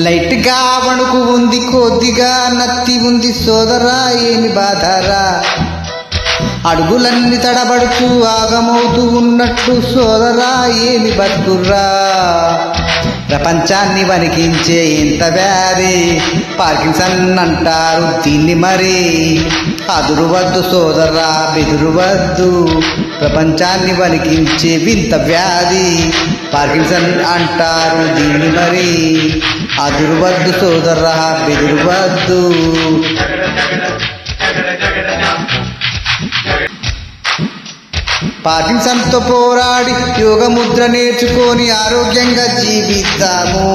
లైట్గా వణుకు ఉంది, కొద్దిగా నత్తి ఉంది సోదరా, ఏమి బాధరా? అడుగులన్నీ తడబడుతూ ఆగమవుతూ ఉన్నట్లు సోదరా, ఏమి బతుకుర్రా? ప్రపంచాన్ని వణికించే ఇంత వ్యాధి పార్కిన్సన్ అంటారు దీన్ని మరి. అదురువద్దు సోదరా, బెదురువద్దు, ప్రపంచాన్ని వణికించే వింత వ్యాధి పార్కిన్సన్ అంటారు దీన్ని మరి. అదురువద్దు సోదరా, బెదురువద్దు. పార్కిన్సన్తో పోరాడి యోగ ముద్ర నేర్చుకొని ఆరోగ్యంగా జీవిద్దాము.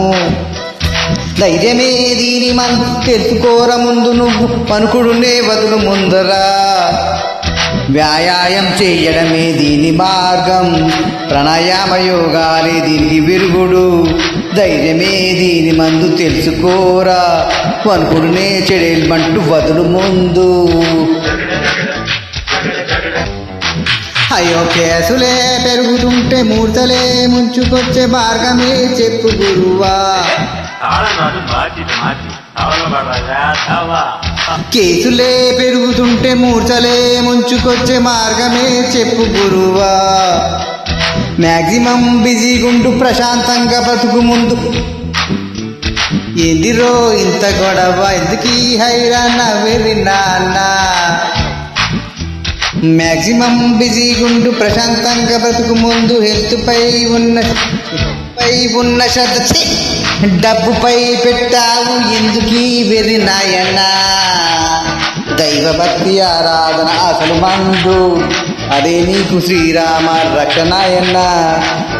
ధైర్యమే దీని మనం తెలుసుకోర ముందు, నువ్వు పనుకుడునే వదులు ముందరా. వ్యాయామం చేయడమే దీని మార్గం, ప్రాణాయామ యోగాలే దీనికి విరుగుడు. ధైర్యమే దీని మందు తెలుసుకోరా, వనుకుడునే చెడేల్మంటూ వదులు ముందు. అయ్యో కేసులే పెరుగుతుంటే మూర్తలే ముంచుకొచ్చే మార్గమే చెప్పు గురువా. కేసులే పెరుగుతుంటే మూర్ఛలే ముంచుకొచ్చే మార్గమే చెప్పు గురువా. మ్యాక్సిమం బిజీగుంటూ ప్రశాంతంగా బతుకు ముందు. ఏందిరో ఇంత గొడవ, ఎందుకీ హైరాణ వెర్రి నాన్న? మ్యాక్సిమం బిజీగుంటూ ప్రశాంతంగా బతుకు ముందు. హెల్త్ పై ఉన్న శ్రద్ధ డబ్బుపై పెట్టావు ఎందుకీ వెర్రి నాయన? దైవ భక్తి ఆరాధన అసలు మందు, అదే నీకు శ్రీరామ రక్షణాయన్న.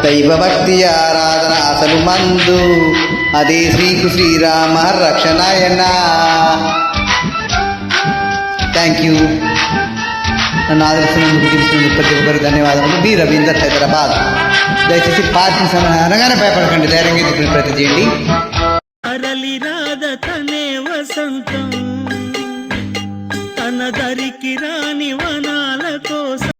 దైవ భక్తి ఆరాధన అసలు మందు, అదే నీకు శ్రీరామ రక్షణాయన్న. Thank you. నన్ను ఆదరిస్తున్నందుకు తెలిసినందుకు ప్రతి ఒక్కరికి ధన్యవాదాలు. బి రవీందర్, హైదరాబాద్. దయచేసి పార్కిన్సన్ అనగానే భయపడకండి, ధైర్యంగా చెప్పిన ప్రతి చేయండి. అరలి రాధ తనే వసంతం, తన దరికి రాని వనాల కోసం